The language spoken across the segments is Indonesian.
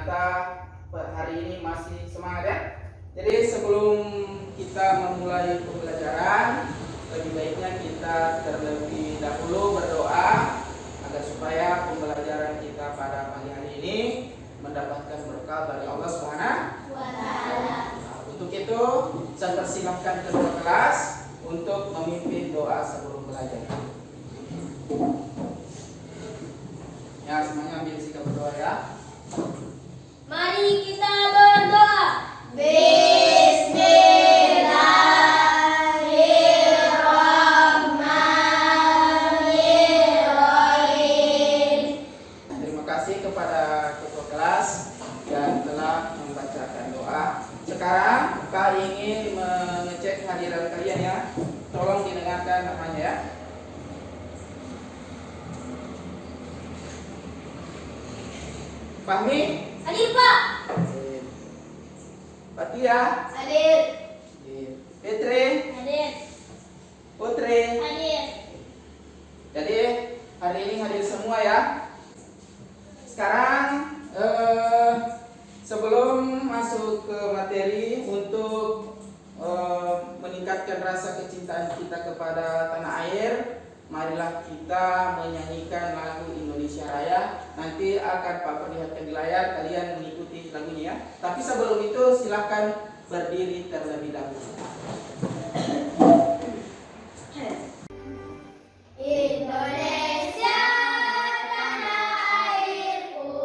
ternyata hari ini masih semangat ya. Jadi sebelum kita memulai pembelajaran, lebih baiknya kita terlebih dahulu berdoa agar supaya pembelajaran kita pada pagi hari ini mendapatkan berkah dari Allah Subhanahu wa Ta'ala. Untuk itu, saya persilahkan kedua kelas untuk memimpin doa sebelum belajar. Ya, semuanya ambil sikap berdoa ya. Mari kita berdoa. Bismillahirrahmanirrahim. Terima kasih kepada ketua kelas yang telah membacakan doa. Sekarang Pak ingin mengecek hadiran kalian ya. Tolong didengarkan namanya ya. Fahmi? Hadir, Pak. Fatia? Hadir. Petri? Hadir. Putri? Hadir. Jadi hari ini hadir semua ya. Sekarang sebelum masuk ke materi untuk meningkatkan rasa kecintaan kita kepada tanah air, marilah kita menyanyikan lagu Indonesia Raya. Nanti akan Pak perlihatkan di layar, kalian mengikuti lagunya ya. Tapi sebelum itu silakan berdiri terlebih dahulu. Indonesia tanah airku,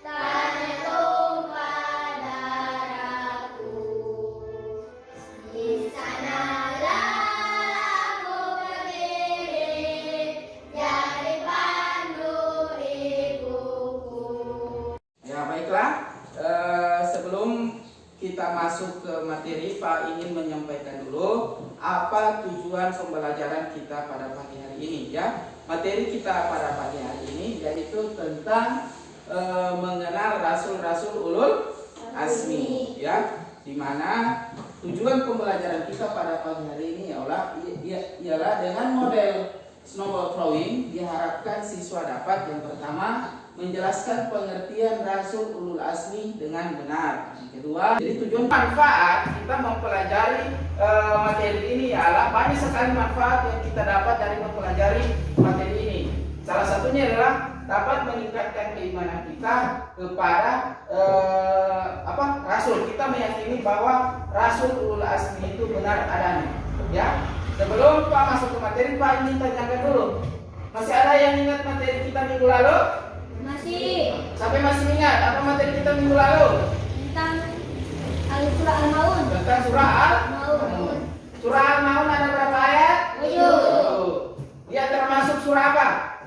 tanah tumpah darahku. Di sanalah aku berdiri, jadi pandu ibuku. Ya baiklah, sebelum kita masuk ke materi, Pak ingin menyampaikan dulu apa tujuan pembelajaran kita pada pagi hari ini ya. Materi kita pada pagi hari ini yaitu tentang mengenal rasul-rasul ulul azmi ya, dimana tujuan pembelajaran kita pada pagi hari ini ialah dengan model snowball throwing diharapkan siswa dapat yang pertama menjelaskan pengertian rasul ulul azmi dengan benar. Yang kedua, jadi tujuan manfaat kita mempelajari materi ini ialah banyak sekali manfaat yang kita dapat dari mempelajari materi ini. Salah satunya adalah dapat meningkatkan keimanan kita kepada rasul. Kita meyakini bahwa rasul ulul azmi itu benar adanya. Ya. Sebelum Pak masuk ke materi, Pak ingin tanyakan dulu. Masih ada yang ingat materi kita minggu lalu? Masih. Sampai masih ingat apa materi kita minggu lalu? Tentang surah Al-Maun. Tentang surah Al-Maun. Surah Al-Maun ada berapa ayat? 7. Dia termasuk surah apa?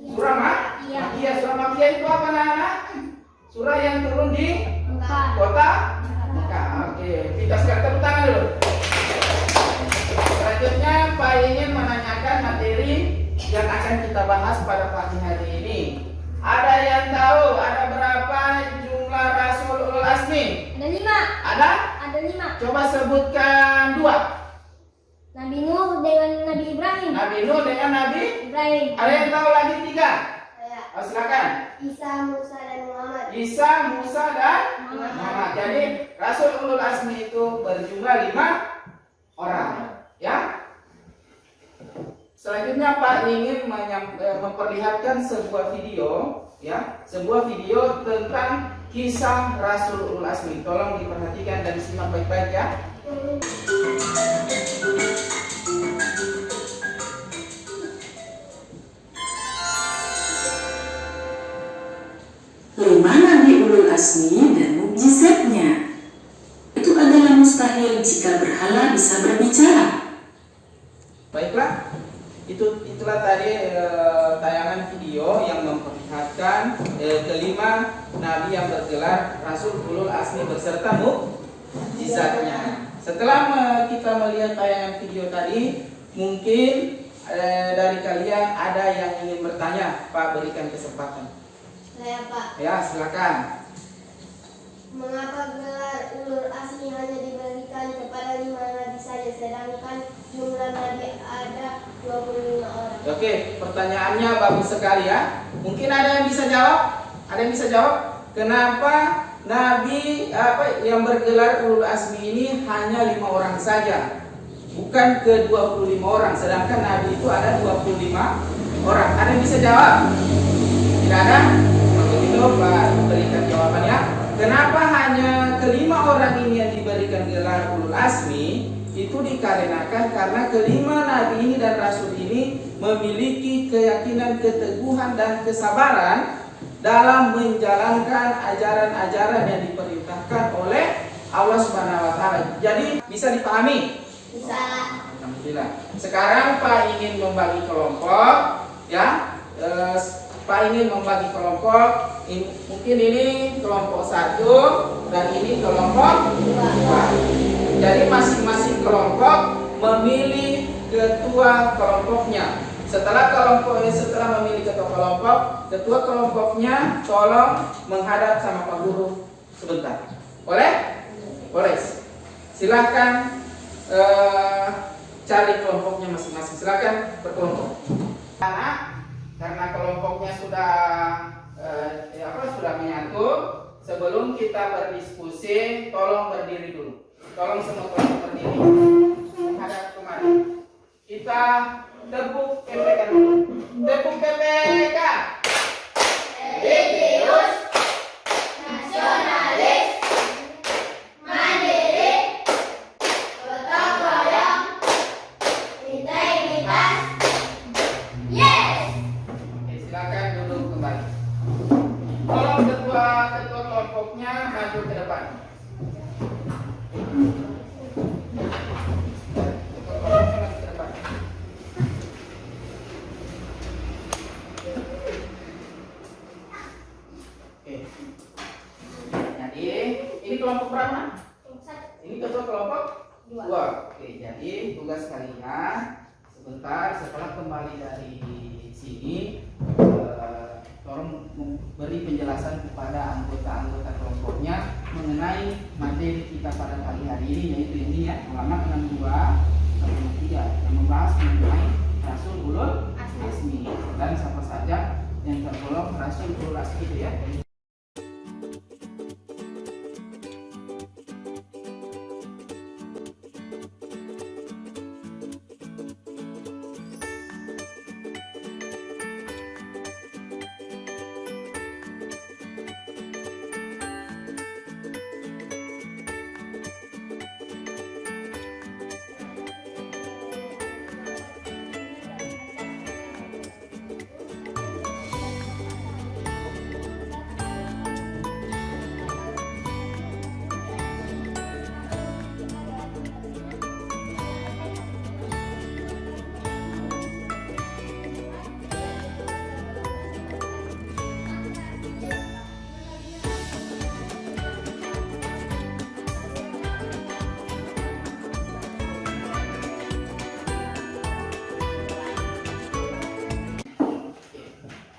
Surah Makkiyah. Iya, surah Makkiyah itu apa anak-anak? Surah yang turun di kota Mekah. Oke, kita sekarang tepuk tangan dulu. Selanjutnya Pak ingin menanyakan materi yang akan kita bahas pada pagi hari ini. Ada yang tahu ada berapa jumlah rasul ulul azmi? Ada 5. Ada 5. Coba sebutkan 2. Nabi Nuh dengan Nabi Ibrahim. Nabi Nuh dengan Nabi Ibrahim. Ada yang tahu lagi 3? Saya. Oh, silakan. Isa, Musa, dan Muhammad. Isa, Musa, dan Muhammad. Jadi rasul ulul azmi itu berjumlah 5 orang. Ya. Selanjutnya Pak ingin memperlihatkan sebuah video ya, sebuah video tentang kisah Rasul ulul azmi. Tolong diperhatikan dan disimak baik-baik ya. Lemah Nabi ulul azmi dan mukjizatnya. Itu adalah mustahil jika berhala bisa berbicara. Baiklah, itulah tadi tayangan video yang memperlihatkan kelima nabi yang bergelar Rasul ulul azmi beserta mukjizatnya. Setelah kita melihat tayangan video tadi, mungkin dari kalian ada yang ingin bertanya. Pak berikan kesempatan. Saya, Pak. Ya, silakan. Mengapa gelar ulul azmi hanya diberikan kepada 5 nabi saja, sedangkan jumlah nabi ada 25 orang? Oke, pertanyaannya bagus sekali ya. Mungkin ada yang bisa jawab? Ada yang bisa jawab? kenapa Nabi yang bergelar ulul azmi ini hanya 5 orang saja, bukan ke 25 orang, sedangkan Nabi itu ada 25 orang. Ada yang bisa jawab? Tidak ada? Untuk itu Pak berikan jawabannya. Kenapa hanya kelima orang ini yang diberikan gelar ulul azmi? Itu dikarenakan karena kelima Nabi ini dan Rasul ini memiliki keyakinan, keteguhan dan kesabaran dalam menjalankan ajaran-ajaran yang diperintahkan oleh Allah Subhanahu wa taala. Jadi bisa dipahami? Bisa. Alhamdulillah. Sekarang Pak ingin membagi kelompok, ya. Pak ingin membagi kelompok. Mungkin ini kelompok 1 dan ini kelompok 2. Jadi masing-masing kelompok memilih ketua kelompoknya. Setelah memilih ketua kelompoknya tolong menghadap sama Pak Guru sebentar. Boleh? Boleh. Silakan cari kelompoknya masing-masing. Silakan berkelompok. Karena kelompoknya sudah sudah menyatu, sebelum kita berdiskusi, tolong berdiri dulu. Tolong semua kelompok berdiri, menghadap kemari. Kita tepuk PPK dulu. Tepuk PPK. Religius, nasionalis, mandiri, gotong royong, integritas. Yes. Oke, silakan duduk kembali. Tolong ketua kelompoknya maju ke depan. Ini kelompok berapa? Ini ketua kelompok 2. Oke, jadi tugas kalian sebentar setelah kembali dari sini, tolong memberi penjelasan kepada anggota-anggota kelompoknya mengenai materi kita pada pagi hari ini, yaitu ini ya, halaman 62 sampai 3 yang membahas mengenai Rasul ulul azmi dan siapa saja yang tergolong Rasul ulul azmi itu ya.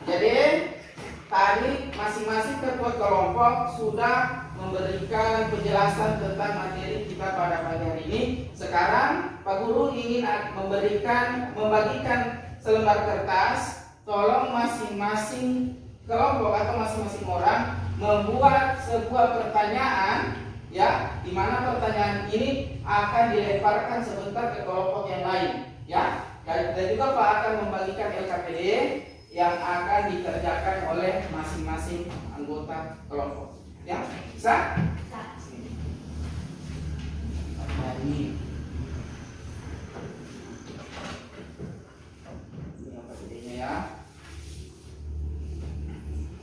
Jadi tadi masing-masing ketua kelompok sudah memberikan penjelasan tentang materi kita pada pagi hari ini. Sekarang Pak Guru ingin membagikan selembar kertas. Tolong masing-masing kelompok atau masing-masing orang membuat sebuah pertanyaan, ya, di mana pertanyaan ini akan dilemparkan sebentar ke kelompok yang lain, ya. Dan juga Pak akan membagikan LKPD yang akan dikerjakan oleh masing-masing anggota kelompok. Ya, bisa? Ini LKPD-nya ya.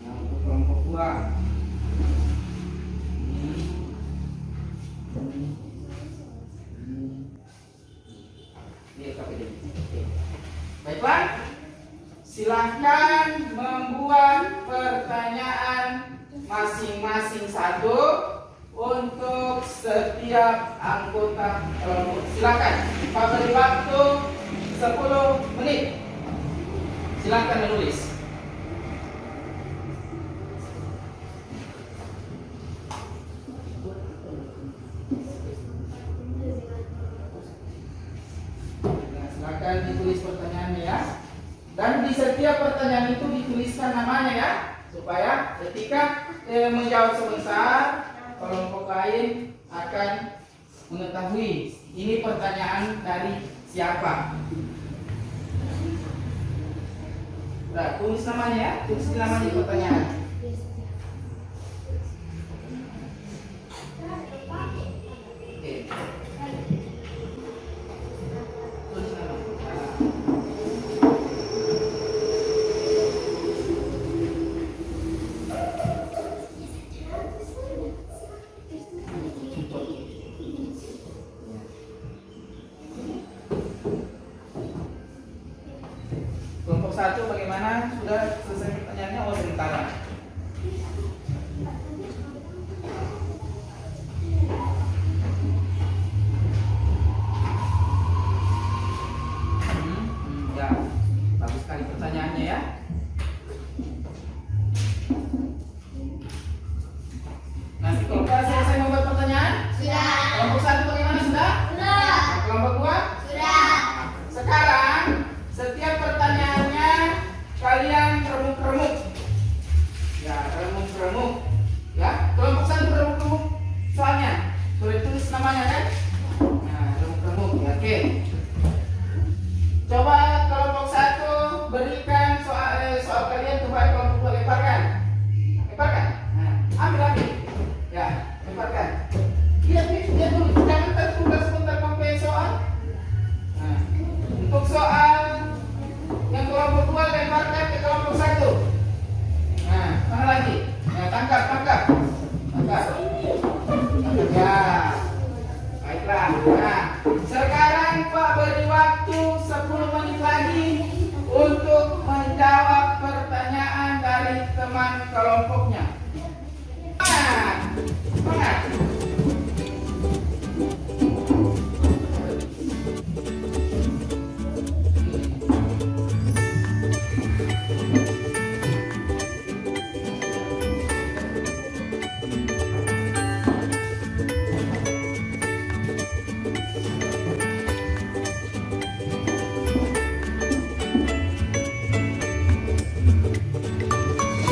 Yang untuk kelompok 2. Ini LKPD. Baiklah. Silahkan membuat pertanyaan masing-masing satu untuk setiap anggota kelompok. Silakan, Pak beri waktu 10 menit. Silakan menulis. Nah, silakan ditulis pertanyaannya ya. Dan di setiap pertanyaan itu dituliskan namanya ya, supaya ketika menjawab sebentar, kelompok lain akan mengetahui ini pertanyaan dari siapa. Nah, tulis namanya ya, tulis namanya pertanyaan. Oke. Tulis nama. Kelompok 1 bagaimana? Sudah selesai pertanyaannya? Oh, sementara. Ya, bagus sekali pertanyaannya ya. Nanti kalau sudah selesai membuat pertanyaan? Sudah. Kelompok 1 bagaimana? Sudah? Sudah. Nah, kelompok 2? Sudah. Sekarang setiap pertanyaannya kalian remuk-remuk. Ya, remuk-remuk. Ya, kelompok 1 remuk-remuk soalnya. Boleh tulis namanya kan? Nah, remuk-remuk. Ya, oke. Coba kelompok 1 berikan soal kalian kepada kelompok 2, lemparkan. Lemparkan. Nah, ambil. Ya, lemparkan. Lihat dulu, jangan tertunda sebentar sampai soal. Nah, untuk soal yang kelompok 2 lemparkan ke kelompok 1. Nah, mana lagi? Nah, tangkap. Ya. Baiklah. Nah, sekarang Pak beri waktu 10 menit lagi untuk menjawab pertanyaan dari teman kelompoknya. Semangat.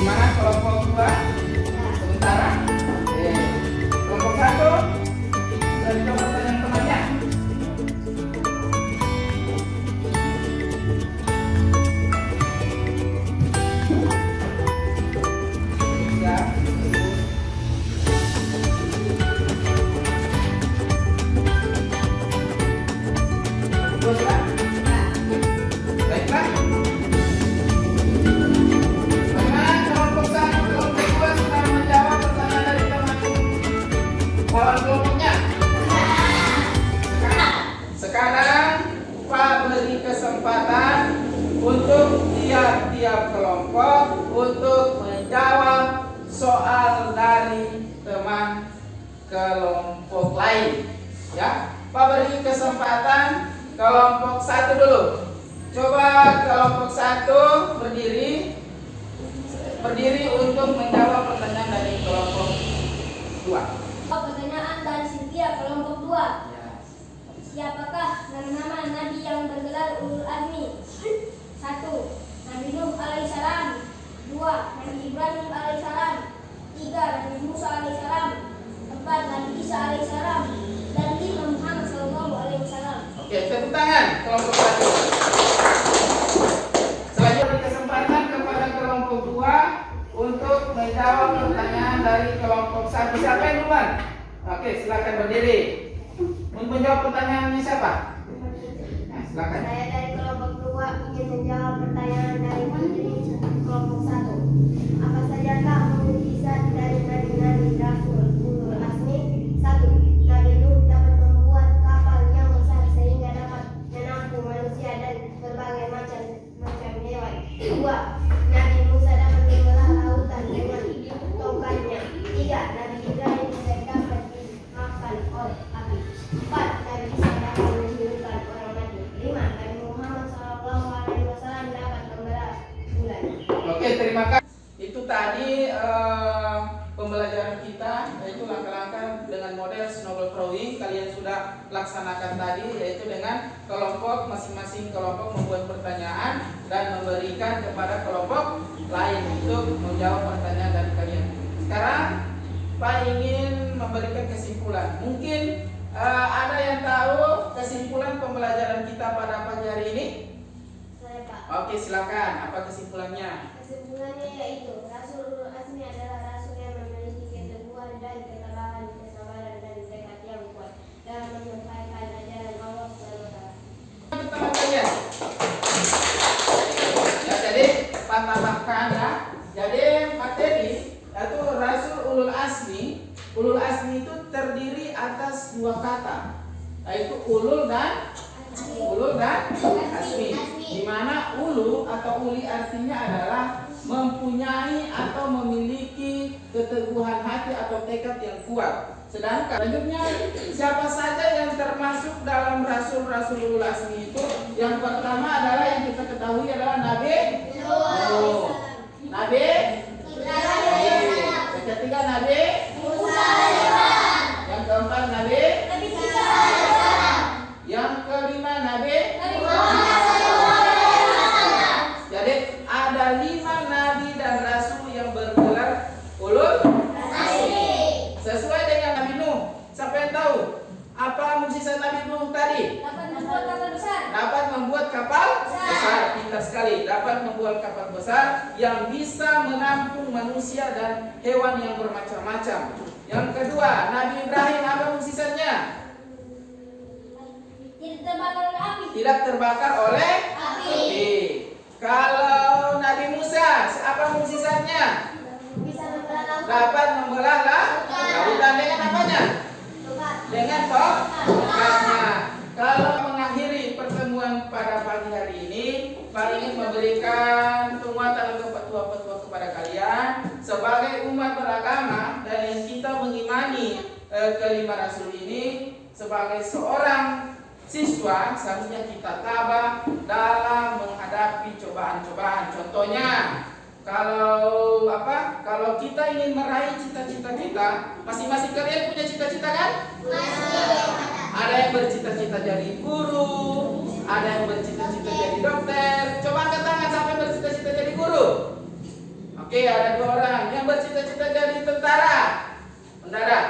Gimana kelompok 2? Sementara. Oke. Kelompok 1 sudah dicoba pertanyaan temannya. Ya. Terus ya. Baiklah. Bagaimana kelompok 1, kelompok 2 sudah menjawab pertanyaan dari teman kawan kelompoknya? Sekarang Pak beri kesempatan untuk tiap-tiap kelompok untuk menjawab soal dari teman kelompok lain. Ya, Pak beri kesempatan kelompok 1 dulu. Coba kelompok 1 berdiri untuk menjawab pertanyaan dari kelompok 2. Pertanyaan dari Cynthia, kelompok 2. Ya. Siapakah nama-nama nabi yang bergelar ulul azmi? 1. Nabi Nuh alaihissalam. 2. Nabi Ibrahim alaihissalam. 3. Nabi Musa alaihissalam. 4. Nabi Isa alaihissalam. Dan 5. Muhammad sallallahu alaihi wasallam. Oke, tepuk tangan kelompok 1. Selanjutnya beri kesempatan kepada kelompok 2 untuk menjawab pertanyaan dari kelompok 1. Siapa yang duluan? Oke, silakan berdiri. Untuk menjawab pertanyaannya siapa? Nah, silakan. Saya dari kelompok 2 ingin menjawab pertanyaan dari materi kelompok 1. Apa sajakah mukjizat dari nabi-nabi Rasul ulul azmi? 1. Nabi Nuh dapat membuat kapal yang besar sehingga dapat menampung manusia dan berbagai macam hewan. 2. Nabi Musa dapat membelah lautan dengan tongkatnya. 3. Nabi Ibrahim dapat dimakan oleh api. 4. Nabi Isa dapat menghidupkan orang mati. 5. Nabi Muhammad SAW dapat membelah bulan. Oke, terima kasih. Itu tadi pembelajaran kita, yaitu langkah-langkah dengan dengan model snowball drawing. Kalian sudah laksanakan tadi, yaitu dengan kelompok masing-masing kelompok membuat pertanyaan dan memberikan kepada kelompok lain untuk menjawab pertanyaan dari kalian. Sekarang Pak ingin memberikan kesimpulan. Mungkin ada yang tahu kesimpulan pembelajaran kita pada pagi hari ini? Saya Pak. Oke, silakan. Apa kesimpulannya? Kesimpulannya yaitu Rasul Ulul Azmi adalah rasul yang memiliki keteguhan dan ketabahan, kesabaran dan tekad yang kuat dalam menyampaikan ajaran Allah SWT. Pertama kalian. Ya, jadi Pak tambahkan ya. Jadi materi yaitu Rasul Ulul Azmi. Ulul Azmi itu terdiri atas dua kata, yaitu ulul dan azmi. Di mana ulu atau uli artinya adalah mempunyai atau memiliki keteguhan hati atau tekad yang kuat. Sedangkan selanjutnya siapa saja yang termasuk dalam rasul-rasul ulul azmi itu? Yang pertama adalah yang kita ketahui adalah Nabi Nuh, Nabi Ibrahim, yang ketiga Nabi Musa, yang keempat Nabi, yang kelima Nabi. Jadi ada 5 nabi dan rasul yang bergelar ulul azmi. Sesuai dengan Nabi Nuh. Siapa yang tahu apa mukjizat Nabi Nuh tadi? Dapat membuat kapal besar. Pintar sekali. Dapat membuat kapal besar yang bisa menampung manusia dan hewan yang bermacam-macam. Yang kedua, Nabi Ibrahim, apa mukjizatnya? Tidak terbakar oleh api. Kalau Nabi Musa, apa mukjizatnya? Bisa membelah Dapat membelah lautan dengan apanya? Dengan tongkatnya. Kalau mengakhiri pertemuan pada pagi hari ini, Pak ingin memberikan penguatan atau petua-petua kepada kalian sebagai umat beragama dan yang kita mengimani kelima rasul ini. Sebagai seorang siswa seharusnya kita tabah dalam menghadapi cobaan-cobaan. Contohnya, kalau kita ingin meraih cita-cita kita, masing-masing kalian punya cita-cita kan? Ada yang bercita-cita jadi guru, ada yang bercita-cita jadi dokter. Coba angkat tangan siapa yang bercita-cita jadi guru. Oke, ada 2 orang. Yang bercita-cita jadi tentara, mendarat.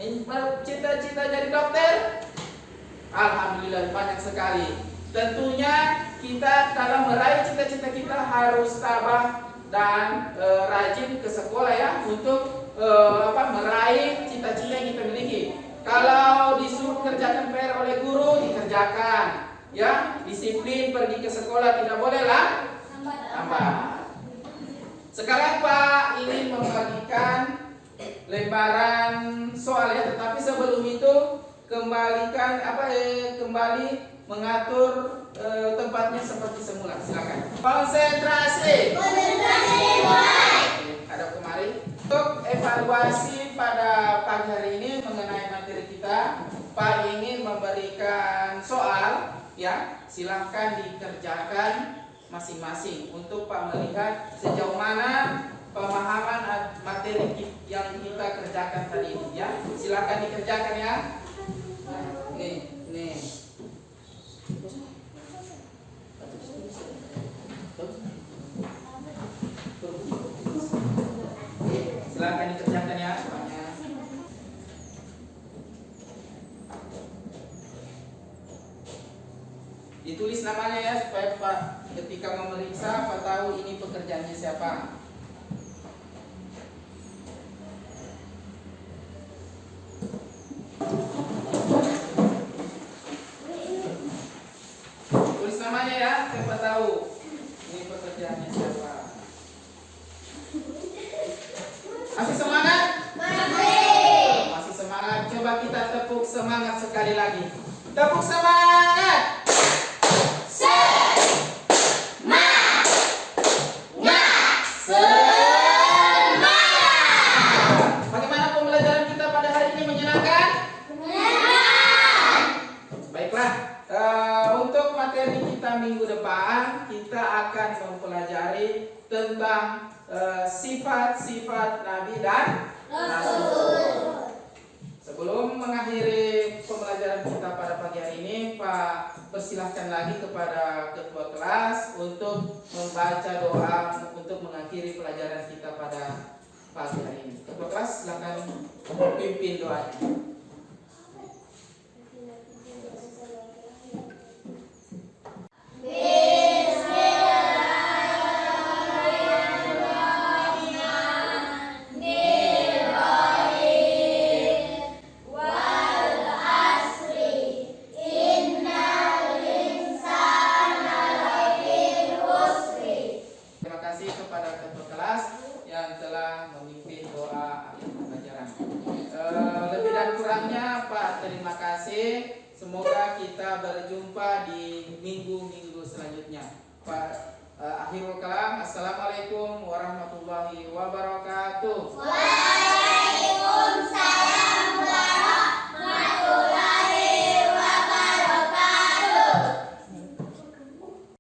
Yang bercita-cita jadi dokter, alhamdulillah banyak sekali. Tentunya kita dalam meraih cita-cita kita harus tabah dan rajin ke sekolah ya untuk meraih cita-cita yang kita miliki. Kalau disuruh kerjakan PR oleh guru, dikerjakan. Ya, disiplin pergi ke sekolah, tidak boleh lah lambat. Sekarang Pak ingin membagikan lembaran soal ya, tetapi sebelum itu kembali mengatur tempatnya seperti semula. Silakan. Konsentrasi. dimulai. Hadap kemari. Untuk evaluasi pada pagi hari ini mengenai materi kita, Pak ingin memberikan soal ya. Silahkan dikerjakan masing-masing untuk Pak melihat sejauh mana pemahaman materi yang kita kerjakan tadi ini ya. Silahkan dikerjakan ya. Nih. Silakan dikerjakan ya semuanya. Ditulis namanya ya supaya Pak ketika memeriksa Pak tahu ini pekerjaannya siapa. Tulis namanya ya, siapa tahu ini pekerjaannya siapa. Masih semangat? Masih semangat. Coba kita tepuk semangat sekali lagi. Tepuk semangat. Bagaimana pembelajaran kita pada hari ini, menyenangkan? Baiklah, untuk materi kita minggu depan kita akan mempelajari tentang sifat-sifat Nabi dan Rasul. Sebelum mengakhiri pembelajaran kita pada pagi hari ini, Pak persilahkan lagi kepada ketua kelas untuk membaca doa untuk mengakhiri pelajaran kita pada pagi hari ini. Ketua kelas silakan pimpin doanya. Terima kasih kepada ketua kelas yang telah memimpin doa akhir pembelajaran. Lebih dan kurangnya Pak terima kasih. Semoga kita berjumpa di minggu-minggu selanjutnya. Pak akhirul kalam. Assalamualaikum warahmatullahi wabarakatuh.